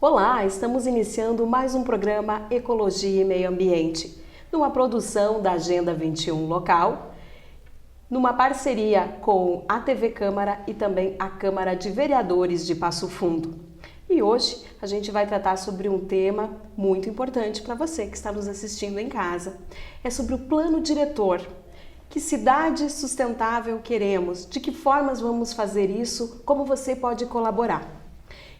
Olá, estamos iniciando mais um programa Ecologia e Meio Ambiente, numa produção da Agenda 21 local, numa parceria com a TV Câmara e também a Câmara de Vereadores de Passo Fundo. E hoje a gente vai tratar sobre um tema muito importante para você que está nos assistindo em casa. É sobre o plano diretor. Que cidade sustentável queremos? De que formas vamos fazer isso? Como você pode colaborar?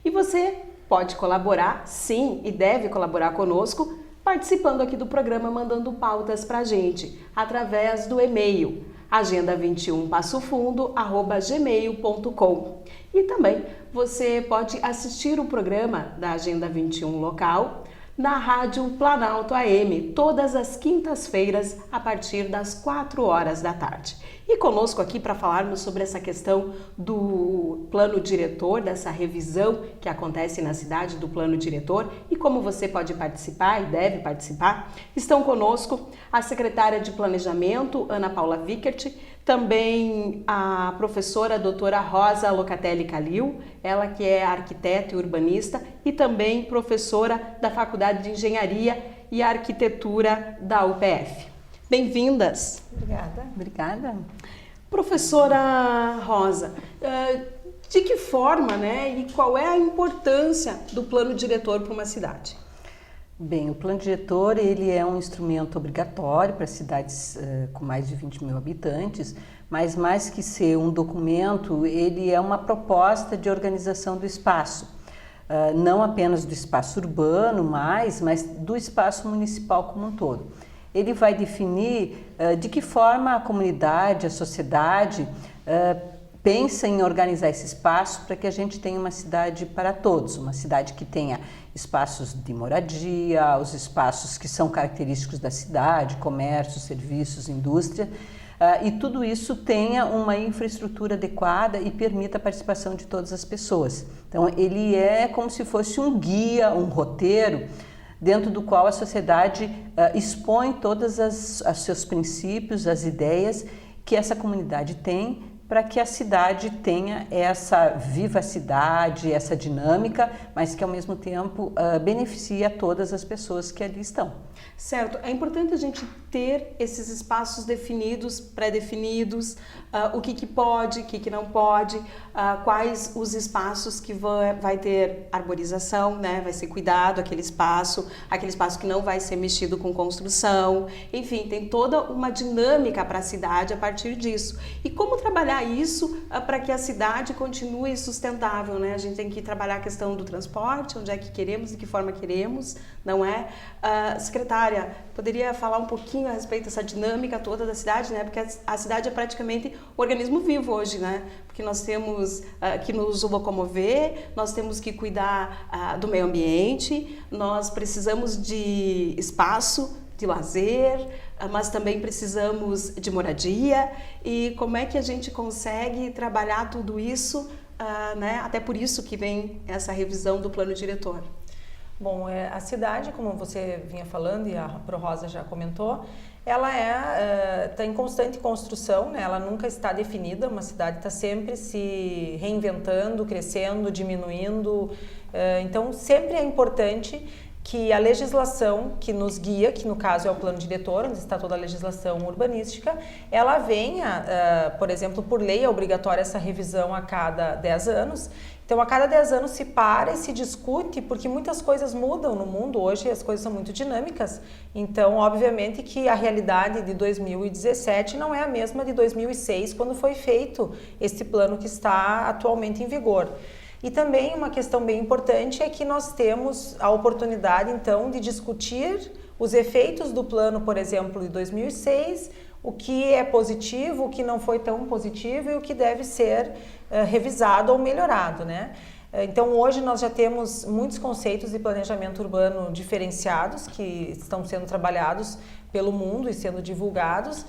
E você pode colaborar, sim, e deve colaborar conosco, participando aqui do programa, mandando pautas para a gente, através do e-mail agenda21passofundo@gmail.com. E também você pode assistir o programa da Agenda 21 local na Rádio Planalto AM, todas as quintas-feiras, a partir das 4 horas da tarde. E conosco aqui para falarmos sobre essa questão do plano diretor, dessa revisão que acontece na cidade do plano diretor e como você pode participar e deve participar, estão conosco a secretária de Planejamento, Ana Paula Vickert, também a professora doutora Rosa Locatelli Calil, ela que é arquiteta e urbanista e também professora da Faculdade de Engenharia e Arquitetura da UPF. Bem-vindas! Obrigada. Professora Rosa, de que forma, e qual é a importância do plano diretor para uma cidade? Bem, o plano diretor ele é um instrumento obrigatório para cidades com mais de 20 mil habitantes, mas mais que ser um documento, ele é uma proposta de organização do espaço. Não apenas do espaço urbano, mas do espaço municipal como um todo. Ele vai definir de que forma a comunidade, a sociedade pensa em organizar esse espaço para que a gente tenha uma cidade para todos, uma cidade que tenha espaços de moradia, os espaços que são característicos da cidade, comércio, serviços, indústria, e tudo isso tenha uma infraestrutura adequada e permita a participação de todas as pessoas. Então, ele é como se fosse um guia, um roteiro, dentro do qual a sociedade expõe todos os seus princípios, as ideias que essa comunidade tem, para que a cidade tenha essa vivacidade, essa dinâmica, mas que ao mesmo tempo beneficie a todas as pessoas que ali estão. Certo, é importante a gente ter esses espaços definidos, pré-definidos, o que pode, o que não pode, quais os espaços que vai ter arborização, vai ser cuidado aquele espaço que não vai ser mexido com construção, enfim, tem toda uma dinâmica para a cidade a partir disso. E como trabalhar isso para que a cidade continue sustentável, A gente tem que trabalhar a questão do transporte, onde é que queremos, de que forma queremos, não é? Secretária, poderia falar um pouquinho a respeito dessa dinâmica toda da cidade, Porque a cidade é praticamente um organismo vivo hoje, Porque nós temos que nos locomover, nós temos que cuidar do meio ambiente, nós precisamos de espaço, de lazer, mas também precisamos de moradia. E como é que a gente consegue trabalhar tudo isso, Até por isso que vem essa revisão do plano diretor. Bom, a cidade, como você vinha falando e a Pro Rosa já comentou, ela está em constante construção, Ela nunca está definida, uma cidade está sempre se reinventando, crescendo, diminuindo, então sempre é importante que a legislação que nos guia, que no caso é o plano diretor, onde está toda a legislação urbanística, ela venha, por exemplo, por lei é obrigatória essa revisão a cada 10 anos, então a cada 10 anos se para e se discute, porque muitas coisas mudam no mundo, hoje as coisas são muito dinâmicas, então obviamente que a realidade de 2017 não é a mesma de 2006, quando foi feito esse plano que está atualmente em vigor. E também uma questão bem importante é que nós temos a oportunidade, então, de discutir os efeitos do plano, por exemplo, de 2006, o que é positivo, o que não foi tão positivo e o que deve ser revisado ou melhorado, Então, hoje nós já temos muitos conceitos de planejamento urbano diferenciados que estão sendo trabalhados pelo mundo e sendo divulgados.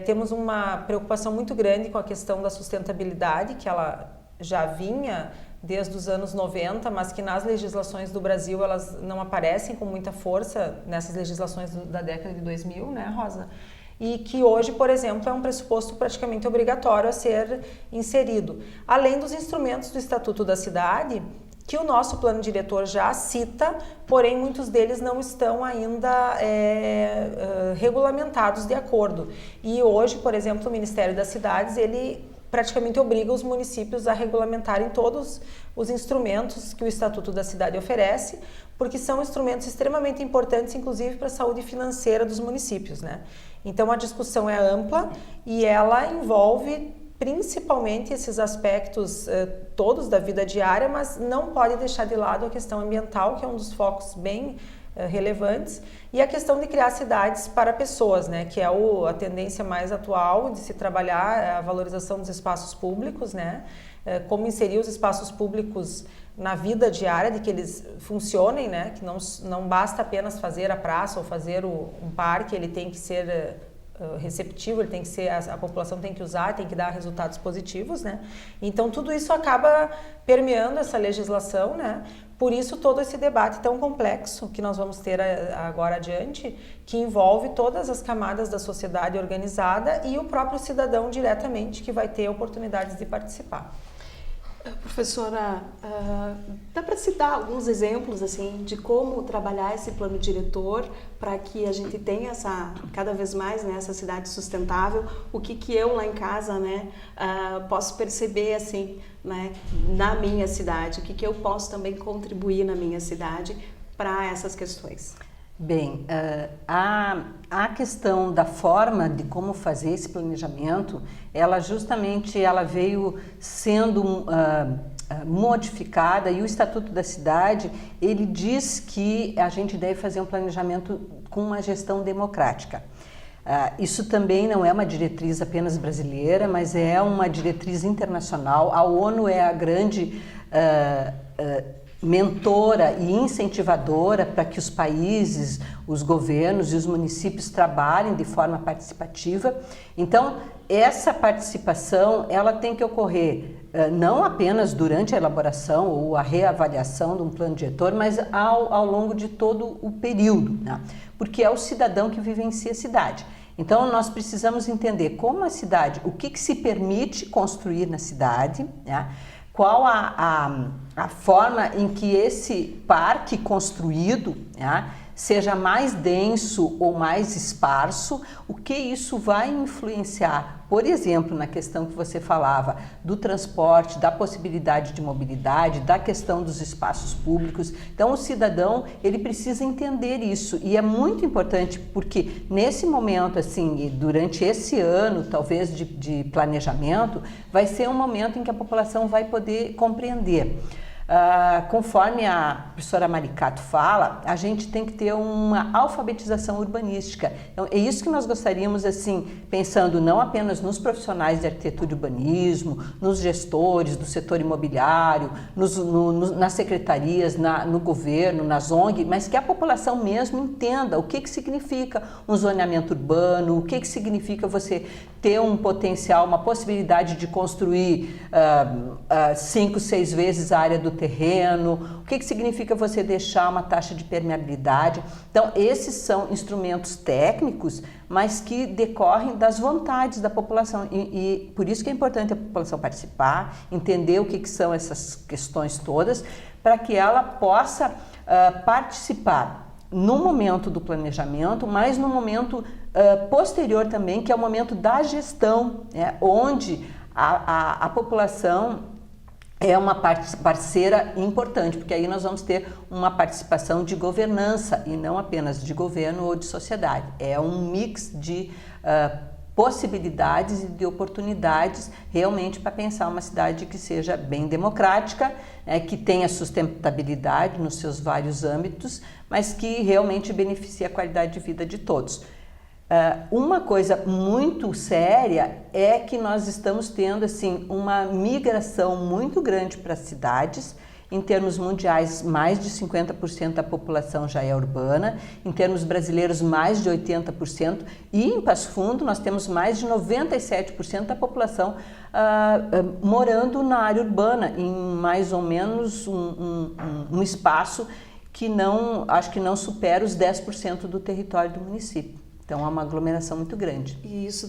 Temos uma preocupação muito grande com a questão da sustentabilidade, que ela já vinha desde os anos 90, mas que nas legislações do Brasil elas não aparecem com muita força nessas legislações da década de 2000, Rosa? E que hoje, por exemplo, é um pressuposto praticamente obrigatório a ser inserido. Além dos instrumentos do Estatuto da Cidade, que o nosso plano diretor já cita, porém muitos deles não estão ainda regulamentados de acordo. E hoje, por exemplo, o Ministério das Cidades, ele praticamente obriga os municípios a regulamentarem todos os instrumentos que o Estatuto da Cidade oferece, porque são instrumentos extremamente importantes, inclusive para a saúde financeira dos municípios, né? Então a discussão é ampla e ela envolve principalmente esses aspectos todos da vida diária, mas não pode deixar de lado a questão ambiental, que é um dos focos bem relevantes, e a questão de criar cidades para pessoas, né, que é a tendência mais atual de se trabalhar a valorização dos espaços públicos, né, como inserir os espaços públicos na vida diária, de que eles funcionem, né, que não basta apenas fazer a praça ou fazer um parque, ele tem que ser receptivo, ele tem que ser, a população tem que usar, tem que dar resultados positivos, né? Então tudo isso acaba permeando essa legislação, né? Por isso todo esse debate tão complexo que nós vamos ter agora adiante, que envolve todas as camadas da sociedade organizada e o próprio cidadão diretamente, que vai ter oportunidades de participar. Professora, dá para citar alguns exemplos assim de como trabalhar esse plano diretor para que a gente tenha cada vez mais, né, essa cidade sustentável? O que eu lá em casa, né, posso perceber assim, né, na minha cidade? O que eu posso também contribuir na minha cidade para essas questões? Bem, a questão da forma de como fazer esse planejamento, ela veio sendo modificada, e o Estatuto da Cidade, ele diz que a gente deve fazer um planejamento com uma gestão democrática. Isso também não é uma diretriz apenas brasileira, mas é uma diretriz internacional. A ONU é a grande mentora e incentivadora para que os países, os governos e os municípios trabalhem de forma participativa. Então, essa participação, ela tem que ocorrer não apenas durante a elaboração ou a reavaliação de um plano diretor, mas ao longo de todo o período, né? Porque é o cidadão que vivencia a cidade. Então, nós precisamos entender como a cidade, o que se permite construir na cidade, né? Qual a forma em que esse parque construído, né, seja mais denso ou mais esparso, o que isso vai influenciar, por exemplo, na questão que você falava do transporte, da possibilidade de mobilidade, da questão dos espaços públicos. Então o cidadão, ele precisa entender isso, e é muito importante porque nesse momento, assim, durante esse ano, talvez de planejamento, vai ser um momento em que a população vai poder compreender. Conforme a professora Maricato fala, a gente tem que ter uma alfabetização urbanística. Então, é isso que nós gostaríamos, assim, pensando não apenas nos profissionais de arquitetura e urbanismo, nos gestores do setor imobiliário, nas secretarias, no governo, nas ONG, mas que a população mesmo entenda o que significa um zoneamento urbano, o que significa você ter um potencial, uma possibilidade de construir 5, 6 vezes a área do terreno, o que significa você deixar uma taxa de permeabilidade. Então, esses são instrumentos técnicos, mas que decorrem das vontades da população, e por isso que é importante a população participar, entender o que são essas questões todas, para que ela possa participar no momento do planejamento, mas no momento posterior também, que é o momento da gestão, né, onde a população é uma parceira importante, porque aí nós vamos ter uma participação de governança e não apenas de governo ou de sociedade. É um mix de possibilidades e de oportunidades realmente para pensar uma cidade que seja bem democrática, né, que tenha sustentabilidade nos seus vários âmbitos, mas que realmente beneficie a qualidade de vida de todos. Uma coisa muito séria é que nós estamos tendo, assim, uma migração muito grande para as cidades. Em termos mundiais, mais de 50% da população já é urbana. Em termos brasileiros, mais de 80%. E em Passo Fundo, nós temos mais de 97% da população morando na área urbana, em mais ou menos um espaço que acho que não supera os 10% do território do município. Então, é uma aglomeração muito grande. E isso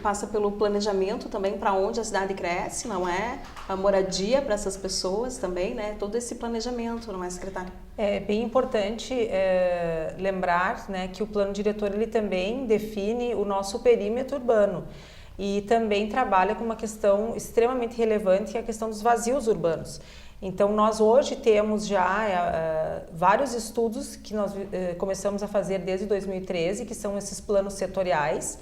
passa pelo planejamento também para onde a cidade cresce, não é? A moradia para essas pessoas também, né? Todo esse planejamento, não é, secretária? É bem importante lembrar, né, que o plano diretor ele também define o nosso perímetro urbano e também trabalha com uma questão extremamente relevante, que é a questão dos vazios urbanos. Então, nós hoje temos já vários estudos que nós começamos a fazer desde 2013, que são esses planos setoriais,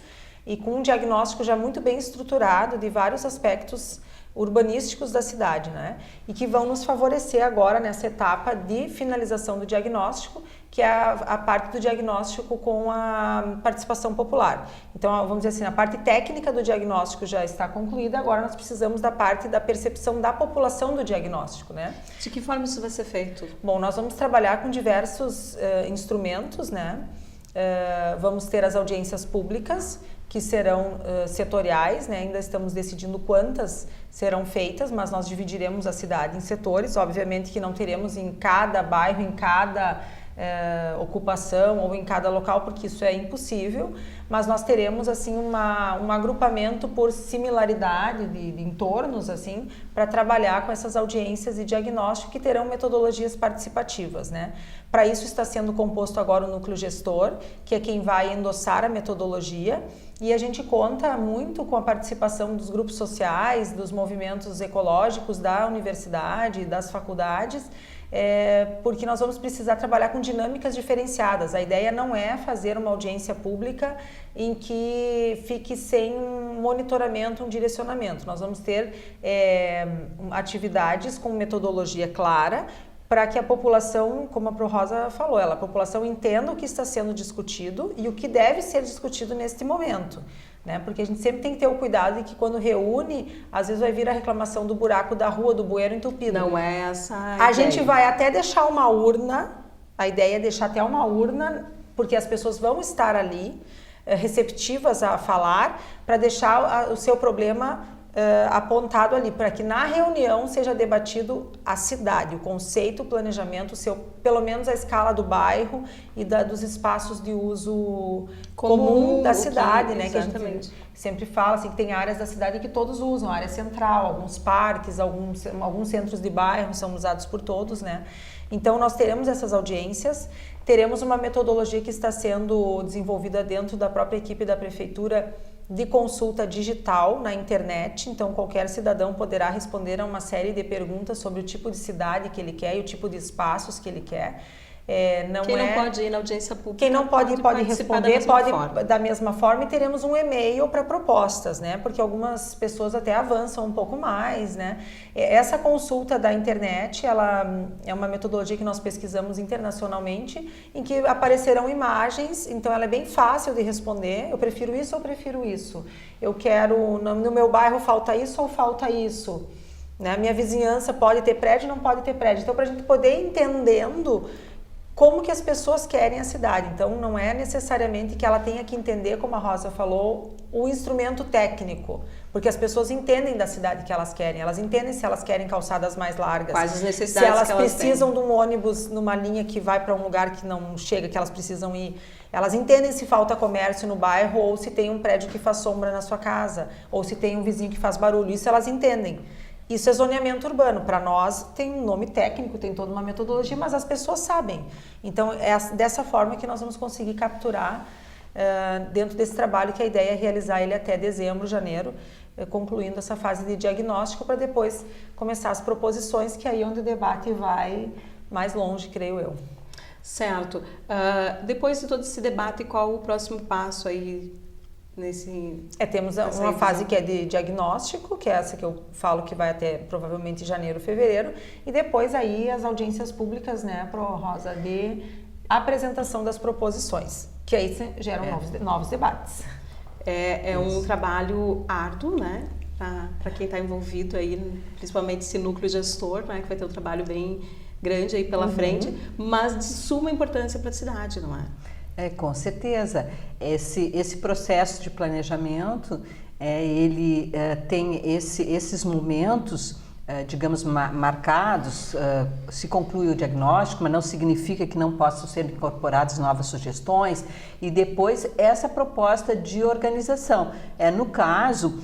e com um diagnóstico já muito bem estruturado de vários aspectos urbanísticos da cidade, né? E que vão nos favorecer agora nessa etapa de finalização do diagnóstico, que é a parte do diagnóstico com a participação popular. Então, vamos dizer assim, a parte técnica do diagnóstico já está concluída, agora nós precisamos da parte da percepção da população do diagnóstico, né? De que forma isso vai ser feito? Bom, nós vamos trabalhar com diversos instrumentos, né? Vamos ter as audiências públicas, que serão setoriais, né? Ainda estamos decidindo quantas serão feitas, mas nós dividiremos a cidade em setores. Obviamente que não teremos em cada bairro, em cada ocupação ou em cada local, porque isso é impossível, mas nós teremos assim um agrupamento por similaridade de entornos assim para trabalhar com essas audiências de diagnóstico que terão metodologias participativas, né? Para isso está sendo composto agora o núcleo gestor, que é quem vai endossar a metodologia, e a gente conta muito com a participação dos grupos sociais, dos movimentos ecológicos da universidade, das faculdades, porque nós vamos precisar trabalhar com dinâmicas diferenciadas. A ideia não é fazer uma audiência pública em que fique sem um monitoramento, um direcionamento. Nós vamos ter atividades com metodologia clara, para que a população, como a Pro Rosa falou, a população entenda o que está sendo discutido e o que deve ser discutido neste momento, né? Porque a gente sempre tem que ter o cuidado de que quando reúne, às vezes vai vir a reclamação do buraco da rua, do bueiro entupido. Não é essa a ideia. A gente vai até deixar uma urna, a ideia é deixar até uma urna, porque as pessoas vão estar ali, receptivas a falar, para deixar o seu problema apontado ali, para que na reunião seja debatido a cidade, o conceito, o planejamento, pelo menos a escala do bairro e dos espaços de uso comum da cidade, né? Que a gente sempre fala assim, que tem áreas da cidade que todos usam, a área central, alguns parques, alguns centros de bairro são usados por todos, né? Então nós teremos essas audiências, teremos uma metodologia que está sendo desenvolvida dentro da própria equipe da prefeitura de consulta digital na internet, então qualquer cidadão poderá responder a uma série de perguntas sobre o tipo de cidade que ele quer e o tipo de espaços que ele quer. Quem não pode ir na audiência pública, quem não pode responder da mesma forma, e teremos um e-mail para propostas, né? Porque algumas pessoas até avançam um pouco mais, né? Essa consulta da internet, ela é uma metodologia que nós pesquisamos internacionalmente, em que aparecerão imagens, então ela é bem fácil de responder. Eu prefiro isso ou prefiro isso? Eu quero, no meu bairro falta isso ou falta isso? Né? Minha vizinhança pode ter prédio ou não pode ter prédio? Então, para a gente poder ir entendendo como que as pessoas querem a cidade. Então, não é necessariamente que ela tenha que entender, como a Rosa falou, o instrumento técnico, porque as pessoas entendem da cidade que elas querem, elas entendem se elas querem calçadas mais largas, quais as necessidades, se elas que elas precisam têm. De um ônibus numa linha que vai para um lugar que não chega, que elas precisam ir. Elas entendem se falta comércio no bairro, ou se tem um prédio que faz sombra na sua casa, ou se tem um vizinho que faz barulho. Isso elas entendem. Isso é zoneamento urbano. Para nós tem um nome técnico, tem toda uma metodologia, mas as pessoas sabem. Então é dessa forma que nós vamos conseguir capturar dentro desse trabalho, que a ideia é realizar ele até dezembro, janeiro, concluindo essa fase de diagnóstico, para depois começar as proposições, que aí é onde o debate vai mais longe, creio eu. Certo. Depois de todo esse debate, qual o próximo passo aí? Temos uma fase que é de diagnóstico, que é essa que eu falo que vai até provavelmente janeiro, fevereiro, e depois aí as audiências públicas, né, Pro Rosa, de apresentação das proposições, que aí geram novos debates. É um trabalho árduo, né, para quem está envolvido aí, principalmente esse núcleo gestor, né, que vai ter um trabalho bem grande aí pela frente, mas de suma importância para a cidade, não é? Com certeza. Esse processo de planejamento, ele tem esses momentos digamos, marcados, se conclui o diagnóstico, mas não significa que não possam ser incorporadas novas sugestões, e depois essa proposta de organização. No caso,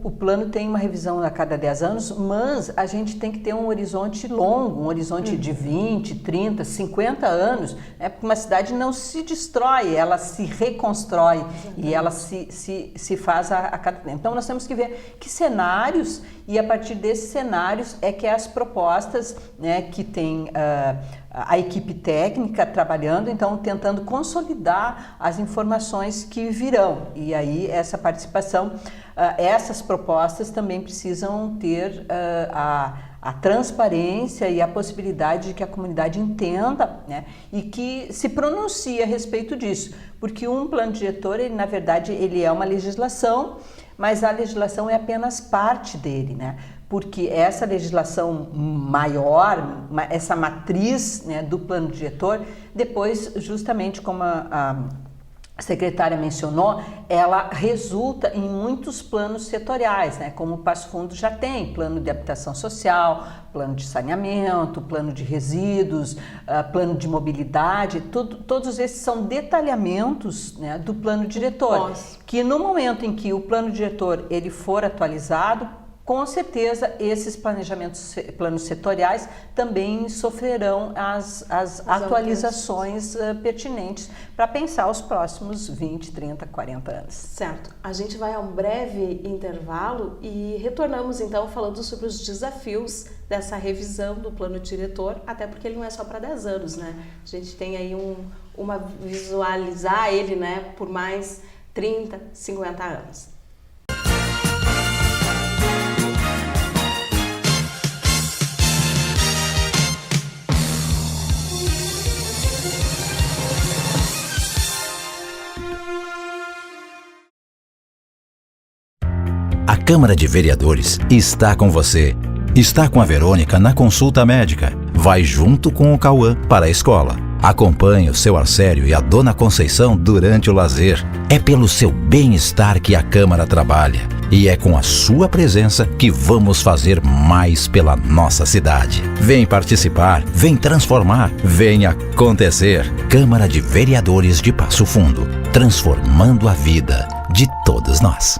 o plano tem uma revisão a cada 10 anos, mas a gente tem que ter um horizonte longo, um horizonte de 20, 30, 50 anos, porque uma cidade não se destrói, ela se reconstrói e ela se faz a cada tempo. Então nós temos que ver que cenários, e a partir desses cenários é que as propostas, né, que tem a equipe técnica trabalhando, então tentando consolidar as informações que virão. E aí essa participação, essas propostas também precisam ter a transparência e a possibilidade de que a comunidade entenda, né, e que se pronuncie a respeito disso. Porque um plano diretor, ele, na verdade, ele é uma legislação, mas a legislação é apenas parte dele, né? Porque essa legislação maior, essa matriz, né, do plano diretor, depois, justamente como a secretária mencionou, ela resulta em muitos planos setoriais, né? Como o Passo Fundo já tem, plano de habitação social, plano de saneamento, plano de resíduos, plano de mobilidade, todos esses são detalhamentos, né, do plano diretor, que no momento em que o plano diretor ele for atualizado, com certeza esses planos setoriais também sofrerão as atualizações pertinentes para pensar os próximos 20, 30, 40 anos. Certo. A gente vai a um breve intervalo e retornamos então falando sobre os desafios dessa revisão do plano diretor, até porque ele não é só para 10 anos, né? A gente tem aí visualizar ele, né, por mais 30, 50 anos. A Câmara de Vereadores está com você. Está com a Verônica na consulta médica. Vai junto com o Cauã para a escola. Acompanhe o seu Arcério e a Dona Conceição durante o lazer. É pelo seu bem-estar que a Câmara trabalha. E é com a sua presença que vamos fazer mais pela nossa cidade. Vem participar, vem transformar, vem acontecer. Câmara de Vereadores de Passo Fundo. Transformando a vida de todos nós.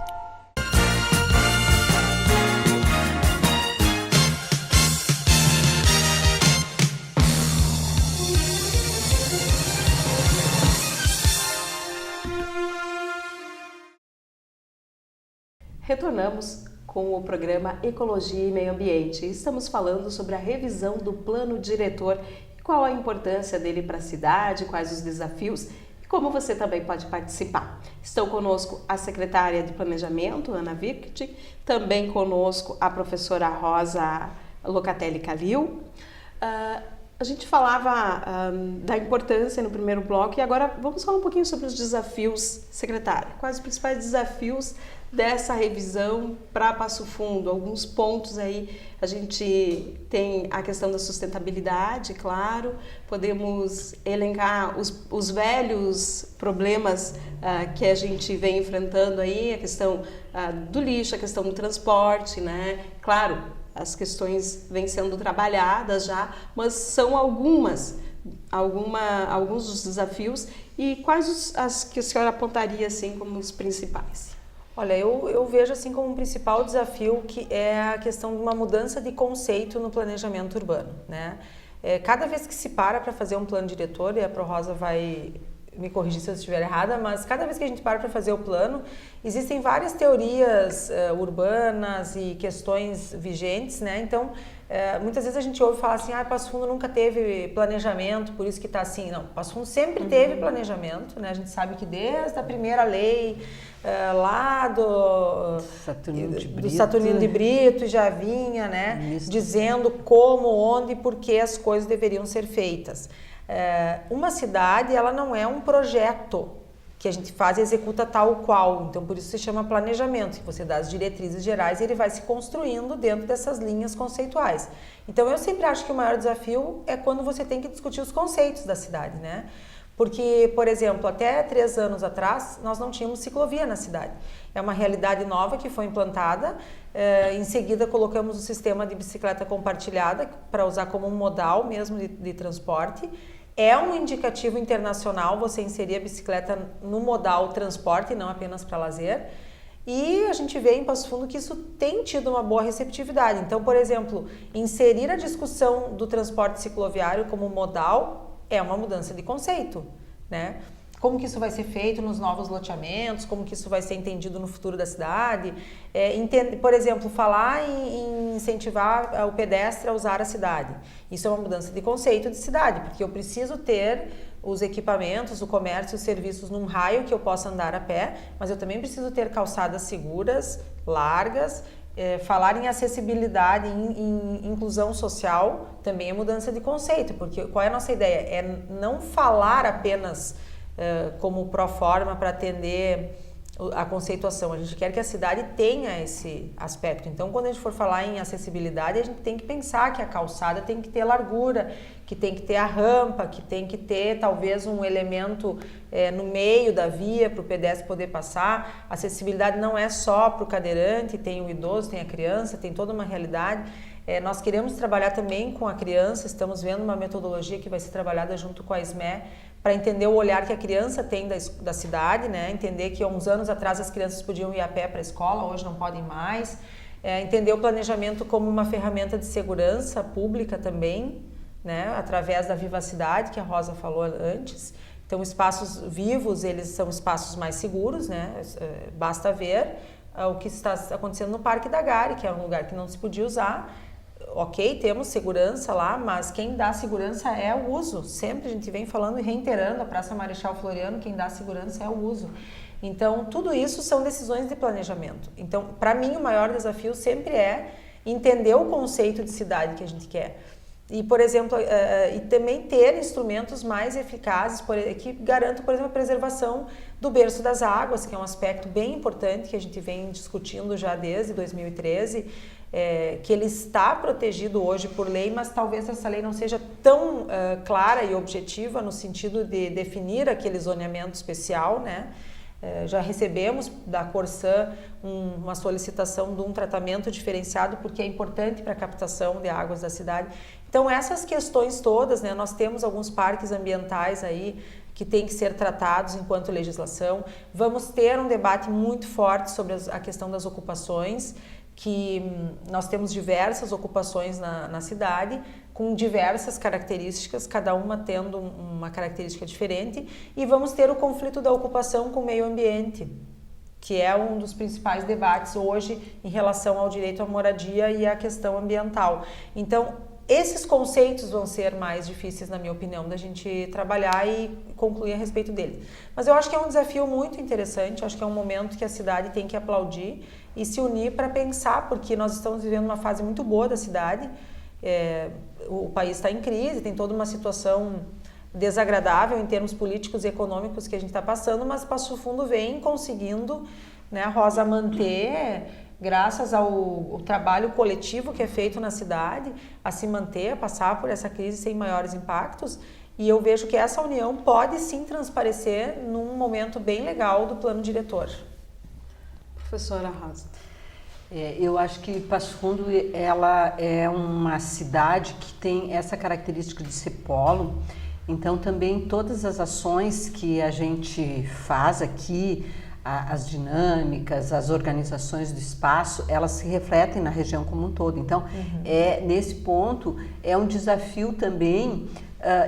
Retornamos com o programa Ecologia e Meio Ambiente. Estamos falando sobre a revisão do plano diretor e qual a importância dele para a cidade, quais os desafios e como você também pode participar. Estão conosco a secretária de Planejamento, Ana Vict, também conosco a professora Rosa Locatelli Calil. A gente falava da importância no primeiro bloco e agora vamos falar um pouquinho sobre os desafios, secretária. Quais os principais desafios dessa revisão para Passo Fundo? Alguns pontos aí, a gente tem a questão da sustentabilidade, claro, podemos elencar os velhos problemas que a gente vem enfrentando aí, a questão do lixo, a questão do transporte, né? Claro, as questões vêm sendo trabalhadas já, mas são alguns dos desafios. E quais as que a senhora apontaria assim como os principais? Olha, eu vejo assim como um principal desafio que é a questão de uma mudança de conceito no planejamento urbano, né? Cada vez que se para fazer um plano diretor, e a Pro Rosa vai me corrigir se eu estiver errada, mas cada vez que a gente para fazer o plano, existem várias teorias urbanas e questões vigentes, né? Então, muitas vezes a gente ouve falar assim, Passo Fundo nunca teve planejamento, por isso que está assim. Não, Passo Fundo sempre teve planejamento, né? A gente sabe que desde a primeira lei lá do Saturnino de Brito já vinha, né? Dizendo como, onde e por que as coisas deveriam ser feitas. Uma cidade, ela não é um projeto que a gente faz e executa tal qual, então por isso se chama planejamento, que você dá as diretrizes gerais e ele vai se construindo dentro dessas linhas conceituais. Então eu sempre acho que o maior desafio é quando você tem que discutir os conceitos da cidade, né? Porque, por exemplo, até 3 anos atrás, nós não tínhamos ciclovia na cidade. É uma realidade nova que foi implantada. Em seguida, colocamos o sistema de bicicleta compartilhada para usar como um modal mesmo de transporte. É um indicativo internacional você inserir a bicicleta no modal transporte, não apenas para lazer. E a gente vê em Passo Fundo que isso tem tido uma boa receptividade. Então, por exemplo, inserir a discussão do transporte cicloviário como modal é uma mudança de conceito, né? Como que isso vai ser feito nos novos loteamentos, como que isso vai ser entendido no futuro da cidade. Por exemplo, falar em incentivar o pedestre a usar a cidade. Isso é uma mudança de conceito de cidade, porque eu preciso ter os equipamentos, o comércio, os serviços num raio que eu possa andar a pé, mas eu também preciso ter calçadas seguras, largas. Falar em acessibilidade, em inclusão social, também é mudança de conceito, porque qual é a nossa ideia? É não falar apenas como pró-forma para atender a conceituação, a gente quer que a cidade tenha esse aspecto. Então, quando a gente for falar em acessibilidade, a gente tem que pensar que a calçada tem que ter largura, que tem que ter a rampa, que tem que ter talvez um elemento no meio da via para o pedestre poder passar. A acessibilidade não é só para o cadeirante, tem o idoso, tem a criança, tem toda uma realidade. Nós queremos trabalhar também com a criança, estamos vendo uma metodologia que vai ser trabalhada junto com a SME, para entender o olhar que a criança tem da cidade, né? Entender que há uns anos atrás as crianças podiam ir a pé para a escola, hoje não podem mais. Entender o planejamento como uma ferramenta de segurança pública também, né? Através da vivacidade que a Rosa falou antes. Então, espaços vivos, eles são espaços mais seguros, né? Basta ver o que está acontecendo no Parque da Gare, que é um lugar que não se podia usar. Ok, temos segurança lá, mas quem dá segurança é o uso. Sempre a gente vem falando e reiterando, a Praça Marechal Floriano, quem dá segurança é o uso. Então, tudo isso são decisões de planejamento. Então, para mim, o maior desafio sempre é entender o conceito de cidade que a gente quer. E, por exemplo, e também ter instrumentos mais eficazes que garantam, por exemplo, a preservação do berço das águas, que é um aspecto bem importante que a gente vem discutindo já desde 2013, que ele está protegido hoje por lei, mas talvez essa lei não seja tão clara e objetiva no sentido de definir aquele zoneamento especial, né? Já recebemos da Corsã uma solicitação de um tratamento diferenciado porque é importante para a captação de águas da cidade. Então essas questões todas, né, nós temos alguns parques ambientais aí que têm que ser tratados enquanto legislação. Vamos ter um debate muito forte sobre a questão das ocupações, que nós temos diversas ocupações na cidade, com diversas características, cada uma tendo uma característica diferente, e vamos ter o conflito da ocupação com o meio ambiente, que é um dos principais debates hoje em relação ao direito à moradia e à questão ambiental. Então, esses conceitos vão ser mais difíceis, na minha opinião, da gente trabalhar e concluir a respeito deles. Mas eu acho que é um desafio muito interessante, acho que é um momento que a cidade tem que aplaudir e se unir para pensar, porque nós estamos vivendo uma fase muito boa da cidade, o país está em crise, tem toda uma situação desagradável em termos políticos e econômicos que a gente está passando, mas Passo Fundo vem conseguindo, né, Rosa, manter, graças ao trabalho coletivo que é feito na cidade, a se manter, a passar por essa crise sem maiores impactos, e eu vejo que essa união pode sim transparecer num momento bem legal do plano diretor. Professora Rosa. Eu acho que Passo Fundo ela é uma cidade que tem essa característica de ser polo, então também todas as ações que a gente faz aqui, as dinâmicas, as organizações do espaço, elas se refletem na região como um todo. Então, nesse ponto, é um desafio também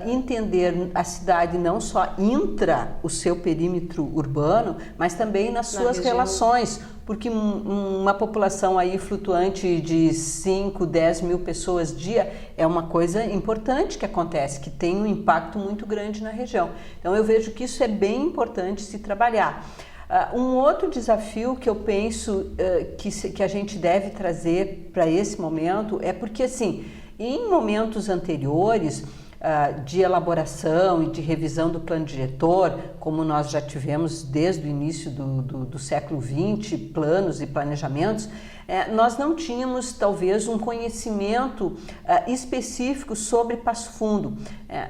entender a cidade não só intra o seu perímetro urbano, mas também nas suas relações, porque uma população aí flutuante de 5, 10 mil pessoas dia é uma coisa importante que acontece, que tem um impacto muito grande na região. Então eu vejo que isso é bem importante se trabalhar. Um outro desafio que eu penso que a gente deve trazer para esse momento é porque, assim, em momentos anteriores, de elaboração e de revisão do plano diretor, como nós já tivemos desde o início do século XX, planos e planejamentos, nós não tínhamos talvez um conhecimento específico sobre Passo Fundo.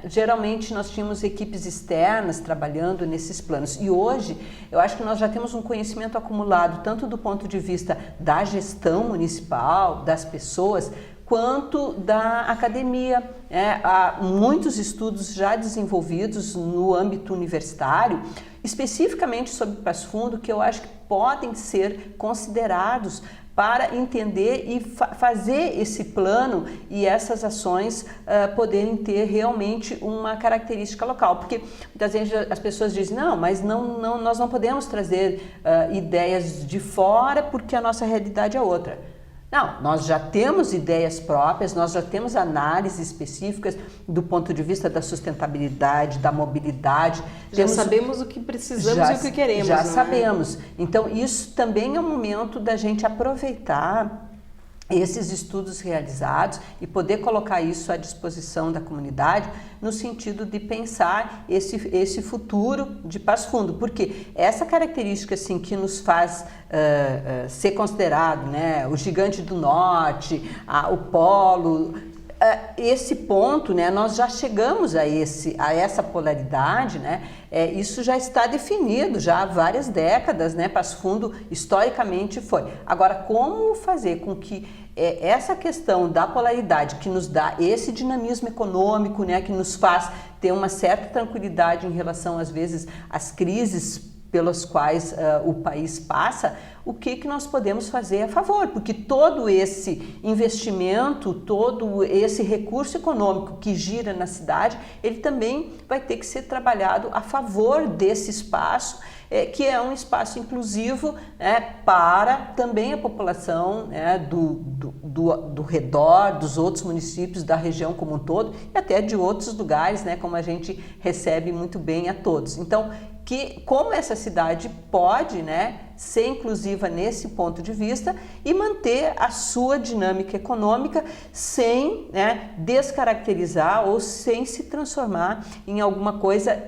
Geralmente nós tínhamos equipes externas trabalhando nesses planos, e hoje eu acho que nós já temos um conhecimento acumulado tanto do ponto de vista da gestão municipal, das pessoas, quanto da academia. Há muitos estudos já desenvolvidos no âmbito universitário, especificamente sobre Passo Fundo, que eu acho que podem ser considerados para entender e fazer esse plano e essas ações poderem ter realmente uma característica local. Porque muitas vezes as pessoas dizem, não, mas nós não podemos trazer ideias de fora porque a nossa realidade é outra. Não, nós já temos ideias próprias, nós já temos análises específicas do ponto de vista da sustentabilidade, da mobilidade. Já sabemos o que precisamos e o que queremos. Já sabemos. Então, isso também é um momento da gente aproveitar esses estudos realizados e poder colocar isso à disposição da comunidade no sentido de pensar esse futuro de Passo Fundo, porque essa característica assim que nos faz ser considerado, né, o gigante do norte, o polo, esse ponto, né, nós já chegamos a essa polaridade, né, isso já está definido já há várias décadas, né, Passo Fundo historicamente foi. Agora, como fazer com que essa questão da polaridade que nos dá esse dinamismo econômico, né, que nos faz ter uma certa tranquilidade em relação, às vezes, às crises pelas quais o país passa, o que nós podemos fazer a favor? Porque todo esse investimento, todo esse recurso econômico que gira na cidade, ele também vai ter que ser trabalhado a favor desse espaço, que é um espaço inclusivo, né, para também a população, né, do redor, dos outros municípios, da região como um todo, e até de outros lugares, né, como a gente recebe muito bem a todos. Então, como essa cidade pode, né, ser inclusiva nesse ponto de vista e manter a sua dinâmica econômica sem, né, descaracterizar ou sem se transformar em alguma coisa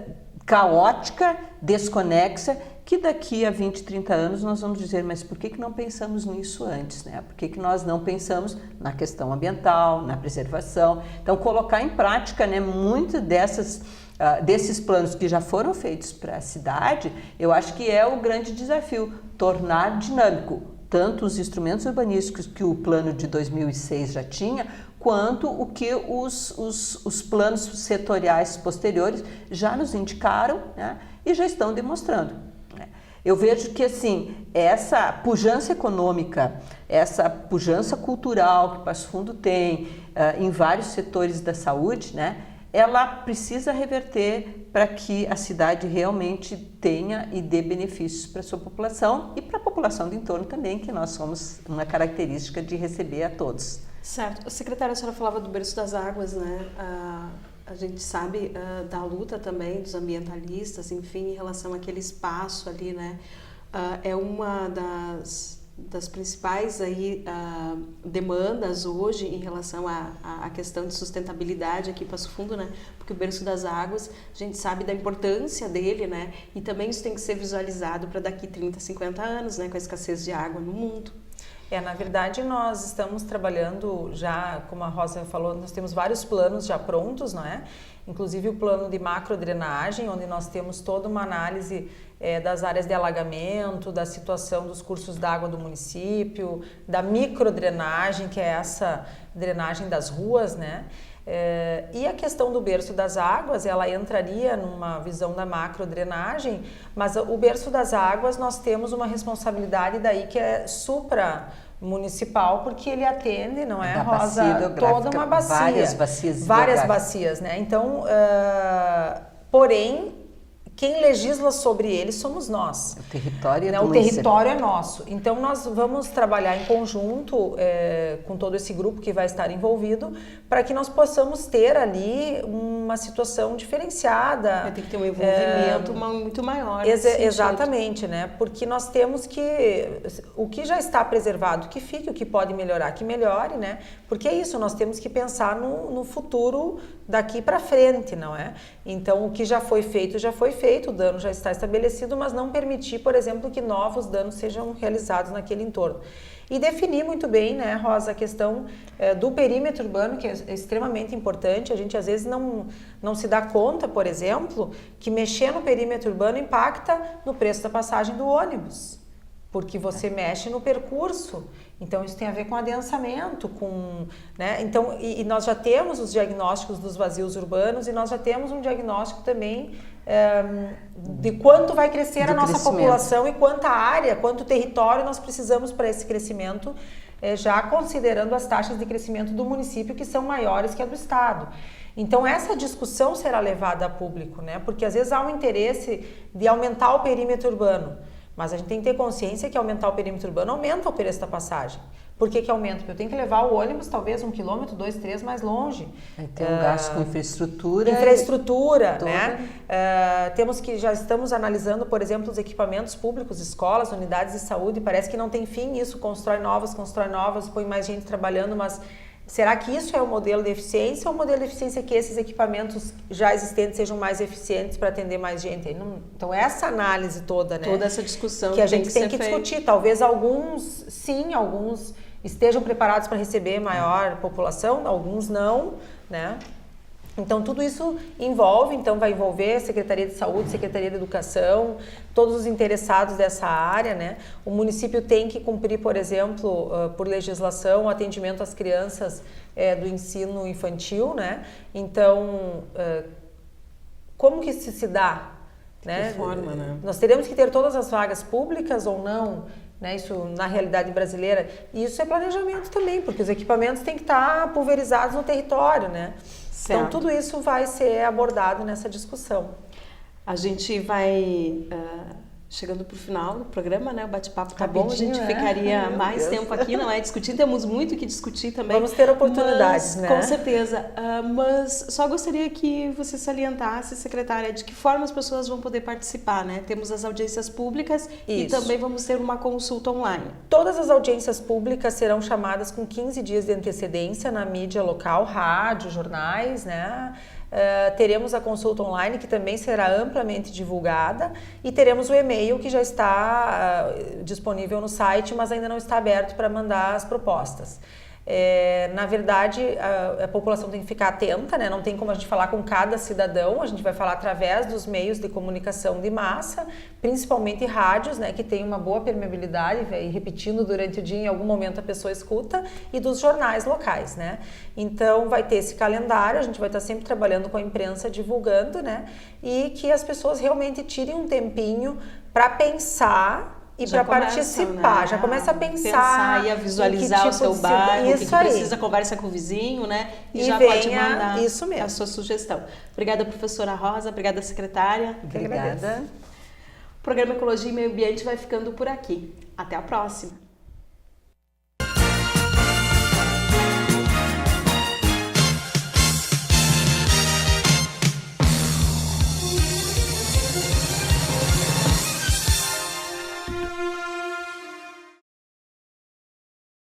caótica, desconexa, que daqui a 20, 30 anos nós vamos dizer, mas por que não pensamos nisso antes, né? Por que nós não pensamos na questão ambiental, na preservação? Então, colocar em prática, né, muito desses planos que já foram feitos para a cidade, eu acho que é o grande desafio, tornar dinâmico tanto os instrumentos urbanísticos que o plano de 2006 já tinha, quanto o que os planos setoriais posteriores já nos indicaram, né, e já estão demonstrando. Eu vejo que assim, essa pujança econômica, essa pujança cultural que Passo Fundo tem em vários setores da saúde, né, ela precisa reverter para que a cidade realmente tenha e dê benefícios para a sua população e para a população do entorno também, que nós somos uma característica de receber a todos. Certo. Secretária, a senhora falava do berço das águas, né? A gente sabe da luta também dos ambientalistas, enfim, em relação àquele espaço ali, né? É uma das principais aí, demandas hoje em relação à questão de sustentabilidade aqui em Passo Fundo, né? Porque o berço das águas, a gente sabe da importância dele, né? E também isso tem que ser visualizado para daqui 30, 50 anos, né? Com a escassez de água no mundo. Na verdade, nós estamos trabalhando já, como a Rosa falou, nós temos vários planos já prontos, não é? Inclusive o plano de macrodrenagem, onde nós temos toda uma análise das áreas de alagamento, da situação dos cursos d'água do município, da microdrenagem, que é essa drenagem das ruas, né? E a questão do berço das águas, ela entraria numa visão da macrodrenagem, mas o berço das águas nós temos uma responsabilidade daí que é supramunicipal, porque ele atende, não é, Rosa? Toda uma bacia. Várias bacias, né? Então, porém, quem legisla sobre ele somos nós. O território é o território é nosso. Então, nós vamos trabalhar em conjunto com todo esse grupo que vai estar envolvido para que nós possamos ter ali uma situação diferenciada. Vai ter que ter um envolvimento muito maior. Exatamente, né? Porque nós temos que, o que já está preservado, que fique, o que pode melhorar, que melhore, né? Porque é isso, nós temos que pensar no futuro daqui para frente, não é? Então, o que já foi feito, o dano já está estabelecido, mas não permitir, por exemplo, que novos danos sejam realizados naquele entorno. E definir muito bem, né, Rosa, a questão do perímetro urbano, que é extremamente importante. A gente às vezes não se dá conta, por exemplo, que mexer no perímetro urbano impacta no preço da passagem do ônibus, porque você mexe no percurso. Então isso tem a ver com adensamento, né? Então, e nós já temos os diagnósticos dos vazios urbanos e nós já temos um diagnóstico também de quanto vai crescer a nossa população e quanta área, quanto território nós precisamos para esse crescimento, já considerando as taxas de crescimento do município, que são maiores que a do estado. Então essa discussão será levada a público, né? Porque às vezes há um interesse de aumentar o perímetro urbano, mas a gente tem que ter consciência que aumentar o perímetro urbano aumenta o preço da passagem. Por que aumenta? Porque eu tenho que levar o ônibus talvez 1 quilômetro, 2, 3 mais longe. Tem um gasto com infraestrutura. Né? Já estamos analisando, por exemplo, os equipamentos públicos, escolas, unidades de saúde. Parece que não tem fim isso, constrói novas, põe mais gente trabalhando, mas será que isso é o modelo de eficiência ou o modelo de eficiência é que esses equipamentos já existentes sejam mais eficientes para atender mais gente? Então, essa análise toda, né? Toda essa discussão que a gente tem que discutir. Talvez alguns estejam preparados para receber maior população, alguns não, né? Então, tudo isso vai envolver Secretaria de Saúde, Secretaria de Educação, todos os interessados dessa área, né? O município tem que cumprir, por exemplo, por legislação, o atendimento às crianças do ensino infantil, né? Então, como que isso se dá? Né? De forma, né? Nós teremos que ter todas as vagas públicas ou não? Né, isso na realidade brasileira, e isso é planejamento também, porque os equipamentos têm que estar pulverizados no território, né? Certo. Então tudo isso vai ser abordado nessa discussão. A gente vai chegando para o final do programa, né? O bate-papo tá bom, a gente ficaria mais tempo aqui, não é? Discutindo, temos muito o que discutir também. Vamos ter oportunidades, né? Com certeza. Mas só gostaria que você salientasse, secretária, de que forma as pessoas vão poder participar, né? Temos as audiências públicas e também vamos ter uma consulta online. Todas as audiências públicas serão chamadas com 15 dias de antecedência na mídia local, rádio, jornais, né? Teremos a consulta online, que também será amplamente divulgada, e teremos o e-mail, que já está disponível no site, mas ainda não está aberto para mandar as propostas. Na verdade, a população tem que ficar atenta, né? Não tem como a gente falar com cada cidadão, a gente vai falar através dos meios de comunicação de massa, principalmente rádios, né? Que tem uma boa permeabilidade, e repetindo durante o dia, em algum momento a pessoa escuta, e dos jornais locais, né? Então, vai ter esse calendário, a gente vai estar sempre trabalhando com a imprensa, divulgando, né? E que as pessoas realmente tirem um tempinho para pensar e para participar, né? Já começa a pensar e a visualizar o seu bairro, o que precisa, conversa com o vizinho, né? E já pode mandar a sua sugestão. Obrigada, professora Rosa, obrigada, secretária. Obrigada. O programa Ecologia e Meio Ambiente vai ficando por aqui. Até a próxima.